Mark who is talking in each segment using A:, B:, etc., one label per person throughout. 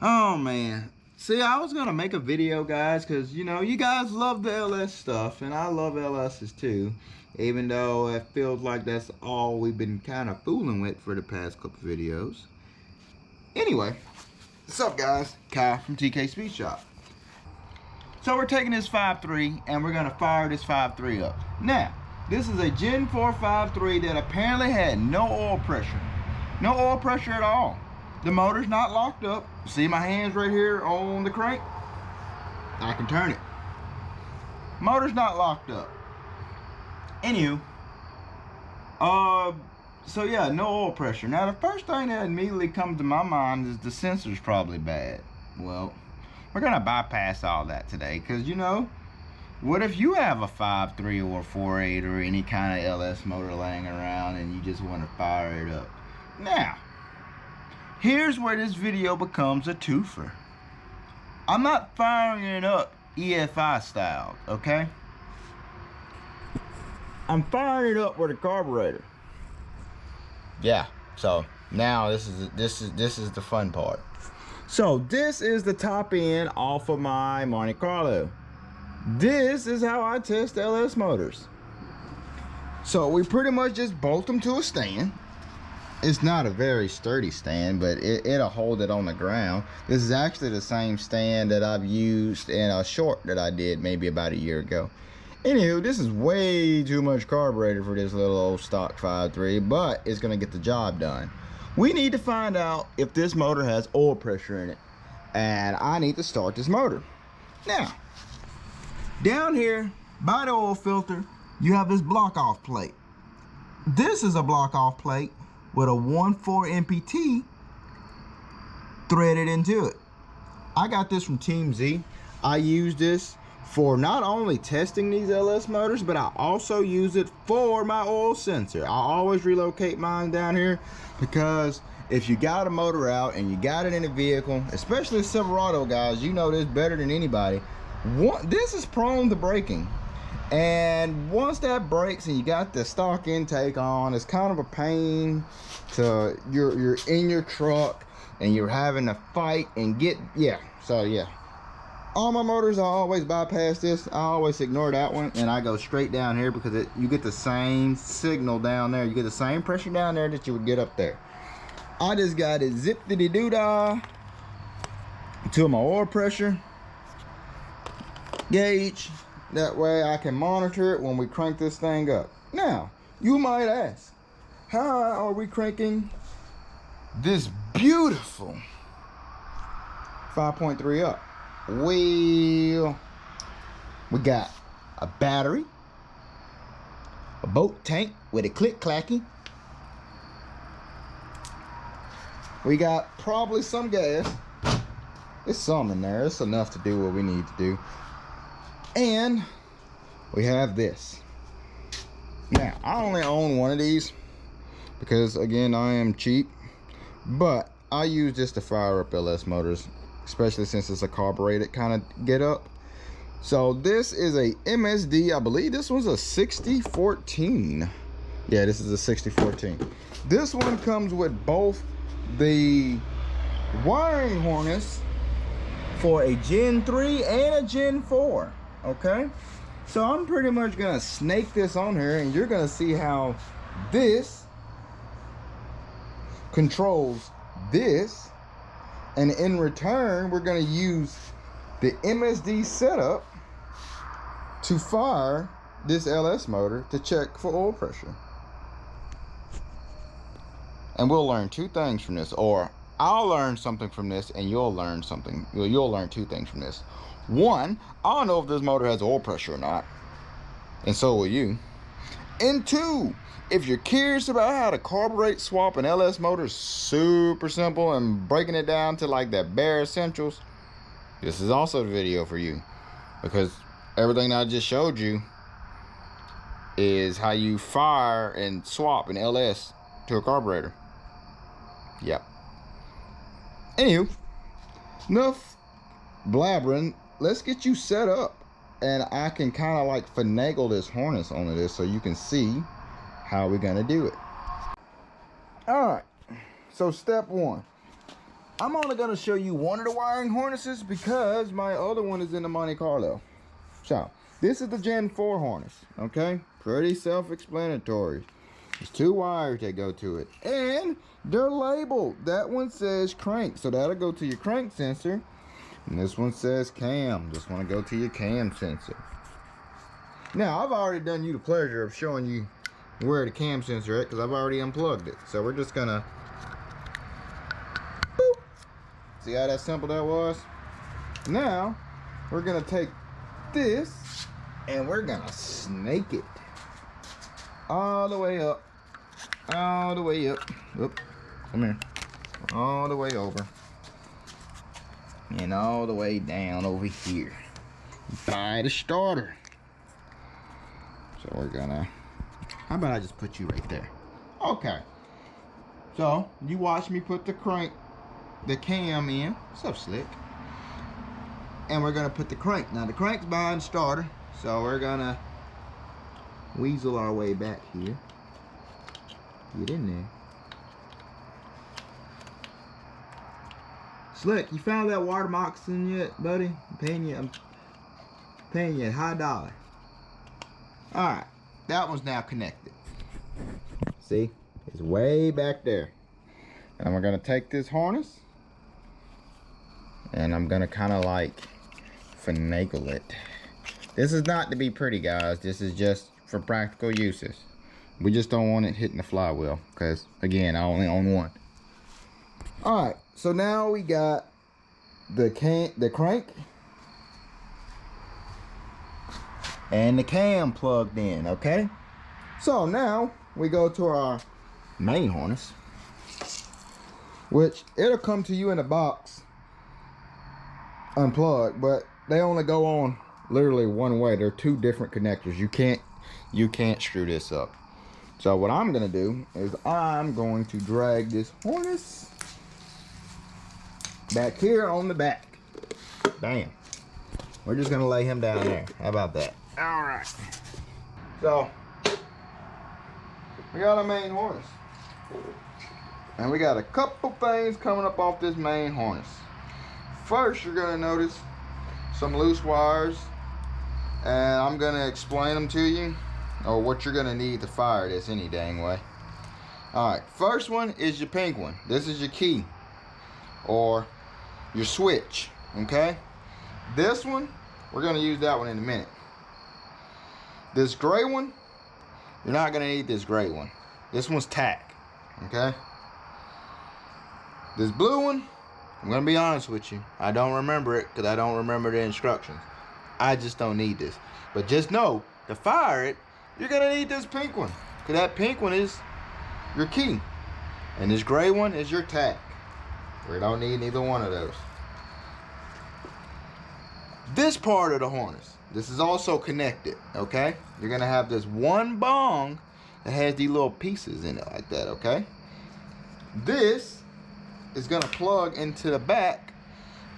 A: Oh man, see, I was gonna make a video, guys, because you know you guys love the LS stuff and I love LS's too, even though it feels like that's all we've been kind of fooling with for the past couple videos. Anyway, what's up, guys? Kai from TK Speed Shop. So we're taking this 5.3 and we're gonna fire this 5.3 up. Now, this is a Gen 4 5.3 that apparently had no oil pressure. No oil pressure at all. The motor's not locked up. See my hands right here on the crank? I can turn it. Motor's not locked up. Anywho, so yeah, no oil pressure. Now the first thing that immediately comes to my mind is the sensor's probably bad. Well, we're gonna bypass all that today, because you know, what if you have a 5.3 or a 4.8 or any kind of LS motor laying around and you just want to fire it up? Now, here's where this video becomes a twofer. I'm not firing it up EFI style, okay? I'm firing it up with a carburetor. Yeah, so now this is the fun part. So this is the top end off of my Monte Carlo. This is how I test LS motors. So we pretty much just bolt them to a stand. It's not a very sturdy stand, but it'll hold it on the ground. This is actually the same stand that I've used in a short that I did maybe about a year ago. Anywho, this is way too much carburetor for this little old stock 5.3, but it's gonna get the job done. We need to find out if this motor has oil pressure in it, and I need to start this motor. Now, down here by the oil filter, you have this block off plate. This is a block off plate with a 1.4 MPT threaded into it. I got this from Team Z. I use this for not only testing these LS motors, but I also use it for my oil sensor. I always relocate mine down here, because if you got a motor out and you got it in a vehicle, especially Silverado guys, you know this better than anybody. This is prone to breaking. And once that breaks and you got the stock intake on, it's kind of a pain to, you're in your truck and you're having to fight and get, so all my motors, I always bypass this. I always ignore that one and I go straight down here, because you get the same signal down there. You get the same pressure down there that you would get up there. I just got it zip-diddy-doo-dah to my oil pressure gauge. That way I can monitor it when we crank this thing up. Now, you might ask, how are we cranking this beautiful 5.3 up? Well, we got a battery, a boat tank with a click-clacky. We got probably some gas. There's some in there. It's enough to do what we need to do. And we have this. Now, I only own one of these because, again, I am cheap, but I use this to fire up LS motors, especially since it's a carbureted kind of get up. So this is a MSD. I believe this one's a 6014. Yeah, this is a 6014. This one comes with both the wiring harness for a Gen 3 and a Gen 4. Okay, so I'm pretty much gonna snake this on here, and you're gonna see how this controls this, and in return we're gonna use the MSD setup to fire this LS motor to check for oil pressure. And we'll learn two things from this, or I'll learn something from this and you'll learn something. You'll learn two things from this. One, I don't know if this motor has oil pressure or not, and so will you. And two, if you're curious about how to carburetor swap an LS motor, super simple, and breaking it down to like that bare essentials, this is also the video for you, because everything I just showed you is how you fire and swap an LS to a carburetor. Yep. Anywho, enough blabbering. Let's get you set up, and I can kind of like finagle this harness onto this so you can see how we're gonna do it. All right, so step one, I'm only gonna show you one of the wiring harnesses because my other one is in the Monte Carlo. So this is the Gen 4 harness, okay? Pretty self-explanatory. There's 2 wires that go to it, and they're labeled. That one says crank, so that'll go to your crank sensor, and this one says cam. Just want to go to your cam sensor. Now, I've already done you the pleasure of showing you where the cam sensor is, because I've already unplugged it. So we're just gonna boop. See how that simple that was? Now we're gonna take this and we're gonna snake it all the way up, all the way up. Oop, come here. All the way over and all the way down over here by the starter. So we're gonna, how about I just put you right there? Okay. So you watch me put the cam in. What's up, Slick? And we're gonna put the crank. Now the crank's behind the starter, so we're gonna weasel our way back here. Get in there. Slick, you found that water moccasin yet, buddy? I'm paying you a high dollar. Alright, that one's now connected. See? It's way back there. And we're gonna take this harness and I'm gonna kinda like finagle it. This is not to be pretty, guys. This is just for practical uses. We just don't want it hitting the flywheel because, again, I only own one. Alright, so now we got the crank and the cam plugged in, okay? So now we go to our main harness, which it'll come to you in a box unplugged, but they only go on literally one way. They're 2 different connectors. You can't screw this up. So what I'm gonna do is I'm going to drag this harness back here on the back. Bam. We're just gonna lay him down there. How about that? All right. So we got a main harness, and we got a couple things coming up off this main harness. First, you're gonna notice some loose wires, and I'm gonna explain them to you, or what you're gonna need to fire this any dang way. All right, first one is your pink one. This is your key or your switch, okay? This one, we're gonna use that one in a minute. This gray one, you're not gonna need this gray one. This one's tack, okay? This blue one, I'm gonna be honest with you, I don't remember it because I don't remember the instructions. I just don't need this. But just know, to fire it, you're gonna need this pink one, because that pink one is your key, and this gray one is your tack. We don't need neither one of those. This part of the harness, this is also connected, okay? You're gonna have this one bong that has these little pieces in it like that, okay? This is gonna plug into the back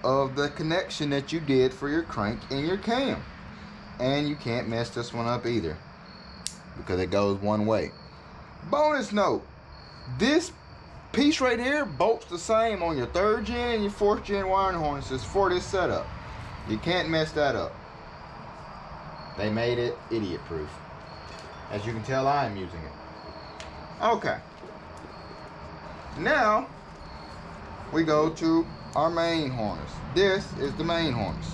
A: of the connection that you did for your crank and your cam. And you can't mess this one up either, because it goes one way. Bonus note, this piece right here bolts the same on your 3rd gen and your 4th gen wiring harnesses for this setup. You can't mess that up. They made it idiot proof. As you can tell, I am using it. Okay. Now we go to our main harness. This is the main harness.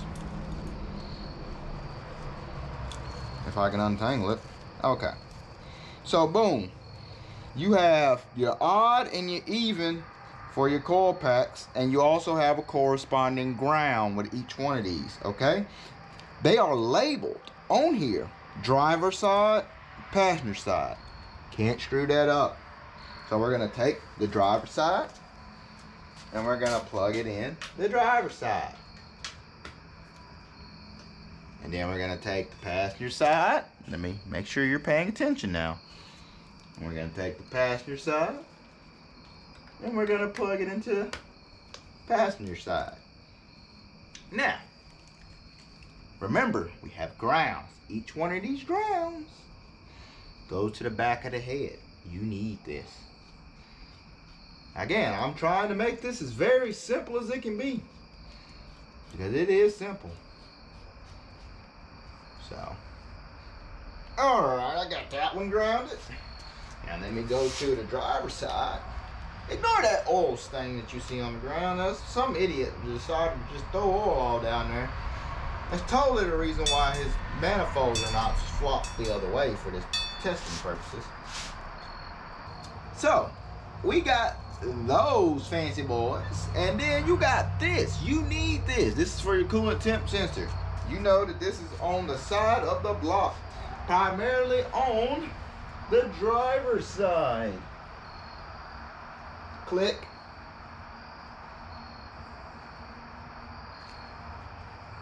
A: If I can untangle it. Okay. So boom. You have your odd and your even for your coil packs, and you also have a corresponding ground with each one of these, okay? They are labeled on here, driver side, passenger side. Can't screw that up. So we're gonna take the driver side and we're gonna plug it in the driver's side. And then we're gonna take the passenger side. Let me make sure you're paying attention now. And we're gonna take the passenger side and we're gonna plug it into the passenger side. Now, remember, we have grounds. Each one of these grounds goes to the back of the head. You need this. Again, I'm trying to make this as very simple as it can be, because it is simple. So, all right, I got that one grounded. And let me go to the driver's side. Ignore that oil stain that you see on the ground. That's some idiot decided to just throw oil all down there. That's totally the reason why his manifolds are not flopped the other way for this testing purposes. So, we got those fancy boys, and then you got this. You need this. This is for your coolant temp sensor. You know that this is on the side of the block, primarily on the driver's side. Click.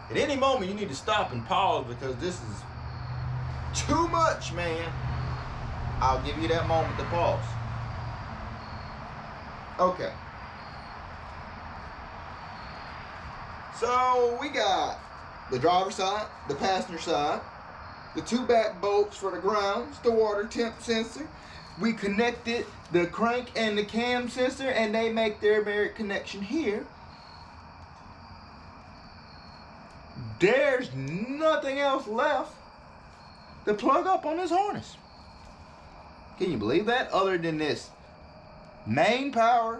A: At any moment you need to stop and pause because this is too much, man. I'll give you that moment to pause. Okay. So we got the driver's side, the passenger side, the two back bolts for the grounds, the water temp sensor. We connected the crank and the cam sensor, and they make their merit connection here. There's nothing else left to plug up on this harness. Can you believe that? Other than this main power,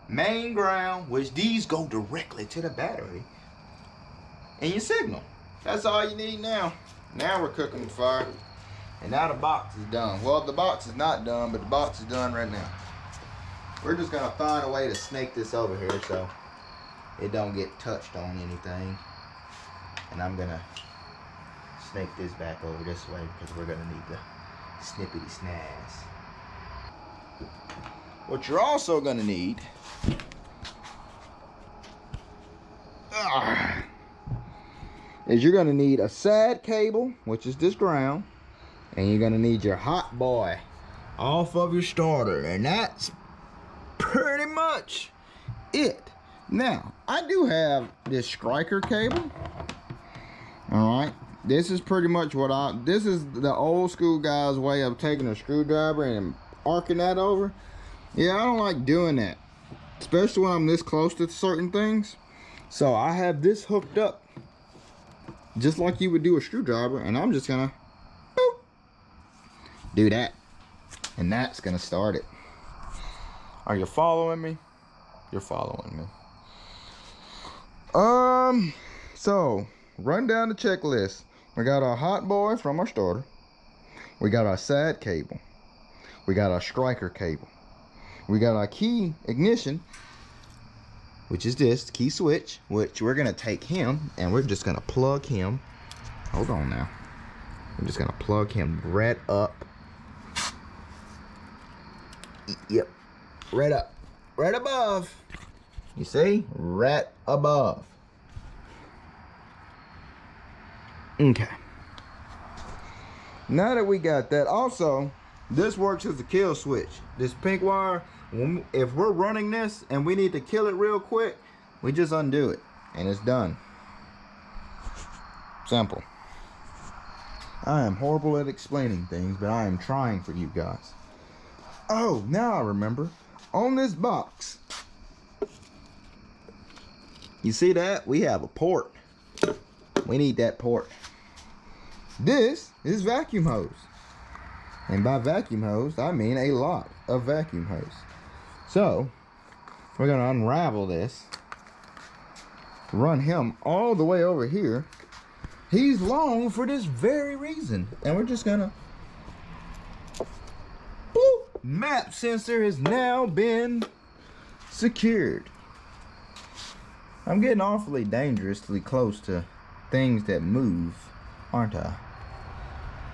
A: main ground, which these go directly to the battery, and your signal. That's all you need now. Now we're cooking with fire. And now the box is done. Well, the box is not done, but the box is done right now. We're just gonna find a way to snake this over here so it don't get touched on anything. And I'm gonna snake this back over this way because we're gonna need the snippety snaz. What you're also gonna need is you're gonna need a sad cable, which is this ground. And you're gonna need your hot boy off of your starter, and that's pretty much it. Now, I do have this striker cable. All right, this is pretty much what this is the old school guy's way of taking a screwdriver and arcing that over. Yeah, I don't like doing that, especially when I'm this close to certain things. So I have this hooked up just like you would do a screwdriver, and I'm just gonna do that, and that's gonna start it. Are you following me? You're following me. So run down the checklist. We got our hot boy from our starter, we got our sad cable, we got our striker cable, we got our key ignition, which is this key switch, which we're gonna take him and we're just gonna plug him. Hold on now. I'm just gonna plug him right up. Yep, right up, right above. You see, right above. Okay. Now that we got that, also, this works as a kill switch. This pink wire, if we're running this and we need to kill it real quick, we just undo it and it's done. Simple. I am horrible at explaining things, but I am trying for you guys. Oh, now I remember. On this box, you see that? We have a port. We need that port. This is vacuum hose. And by vacuum hose, I mean a lot of vacuum hose. So, we're going to unravel this. Run him all the way over here. He's long for this very reason. And we're just going to... Map sensor has now been secured. I'm getting awfully dangerously close to things that move, aren't I?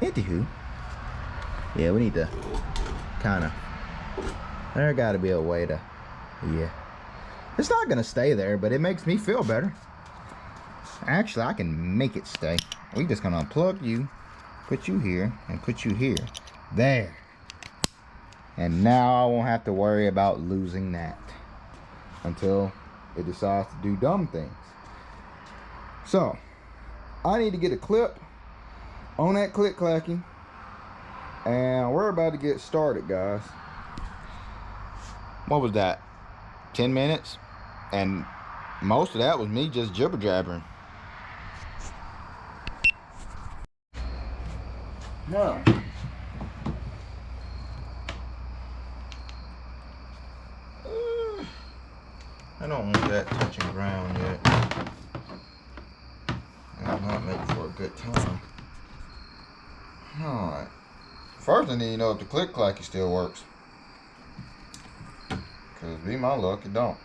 A: Anywho, yeah, we need to kind of, there got to be a way to, yeah. It's not going to stay there, but it makes me feel better. Actually, I can make it stay. We're just going to unplug you, put you here, and put you here. There. And now I won't have to worry about losing that until it decides to do dumb things. So, I need to get a clip on that click clacking, and we're about to get started, guys. what was that, 10 minutes? And most of that was me just jibber jabbering. No. I don't want that touching ground yet. That might make for a good time. Alright. First I need to know if the click clacky still works. Cause be my luck, it don't.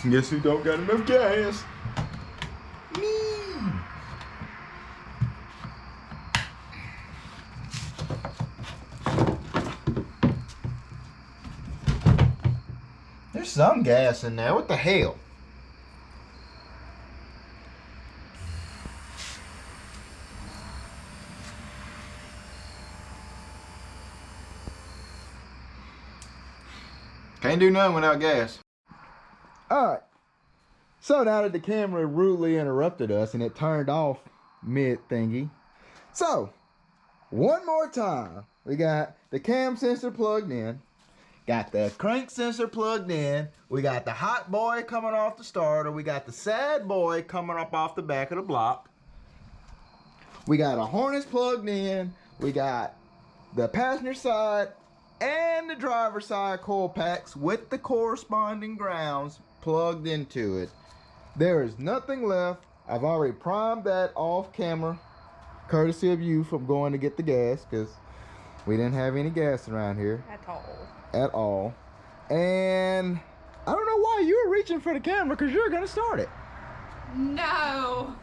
A: Guess who don't got enough gas? Me. There's some gas in there. What the hell? Can't do nothing without gas. Alright, so now that the camera rudely interrupted us and it turned off mid-thingy. So, one more time. We got the cam sensor plugged in. Got the crank sensor plugged in. We got the hot boy coming off the starter. We got the sad boy coming up off the back of the block. We got a harness plugged in. We got the passenger side and the driver's side coil packs with the corresponding grounds plugged into it. There is nothing left. I've already primed that off camera, courtesy of you, from going to get the gas, because we didn't have any gas around here at all. And I don't know why you were reaching for the camera, because you're gonna start it.
B: No.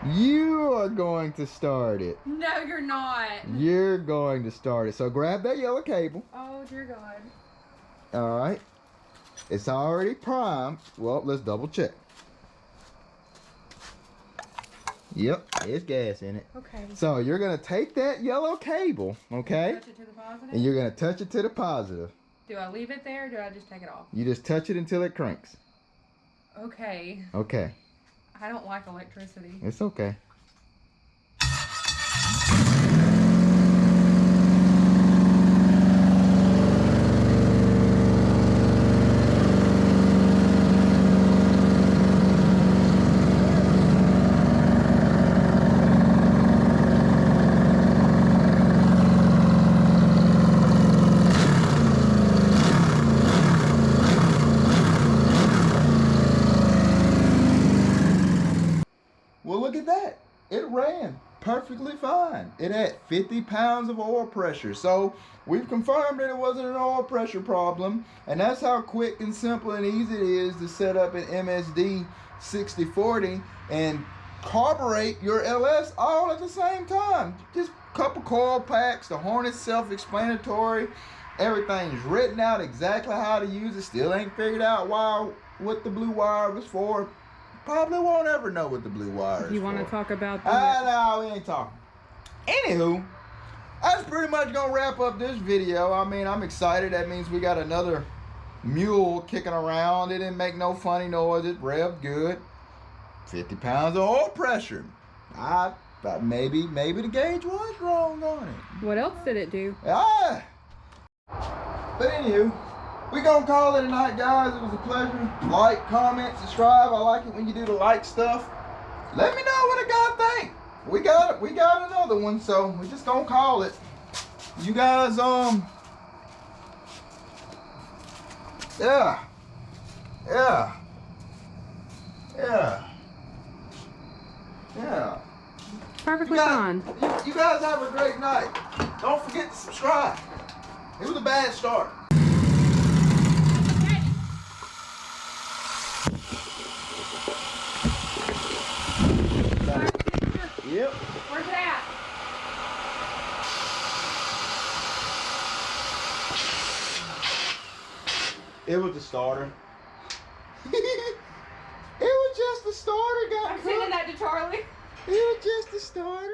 A: You are going to start it.
B: No, you're not.
A: You're going to start it. So grab that yellow cable.
B: Oh dear God.
A: All right. It's already primed. Well, let's double check. Yep, there's gas in it.
B: Okay.
A: So you're gonna take that yellow cable, okay?
B: Touch it to the positive?
A: And you're gonna touch it to the positive.
B: Do I leave it there or do I just take it off?
A: You just touch it until it cranks.
B: Okay.
A: Okay.
B: I don't like electricity.
A: It's okay. Well, look at that. It ran perfectly fine. It had 50 pounds of oil pressure. So we've confirmed that it wasn't an oil pressure problem. And that's how quick and simple and easy it is to set up an MSD 6040 and carburate your LS all at the same time. Just a couple coil packs. The harness self-explanatory. Everything's written out exactly how to use it. Still ain't figured out what the blue wire was for. Probably won't ever know what the blue wire is.
B: You want to talk about
A: that? No, we ain't talking. Anywho, that's pretty much gonna wrap up this video. I mean, I'm excited. That means we got another mule kicking around. It didn't make no funny noise. It revved good. 50 pounds of oil pressure. I thought maybe the gauge was wrong on it.
B: What else did it do?
A: But anywho, we gonna call it a night, guys. It was a pleasure. Like, comment, subscribe. I like it when you do the like stuff. Let me know what a guy think. We got another one, so we just gonna call it. You guys, yeah.
B: Perfectly fine.
A: You guys have a great night. Don't forget to subscribe. It was a bad start. Yep.
B: Where's it at?
A: It was the starter. It was just the starter,
B: I'm sending that to Charlie.
A: It was just the starter.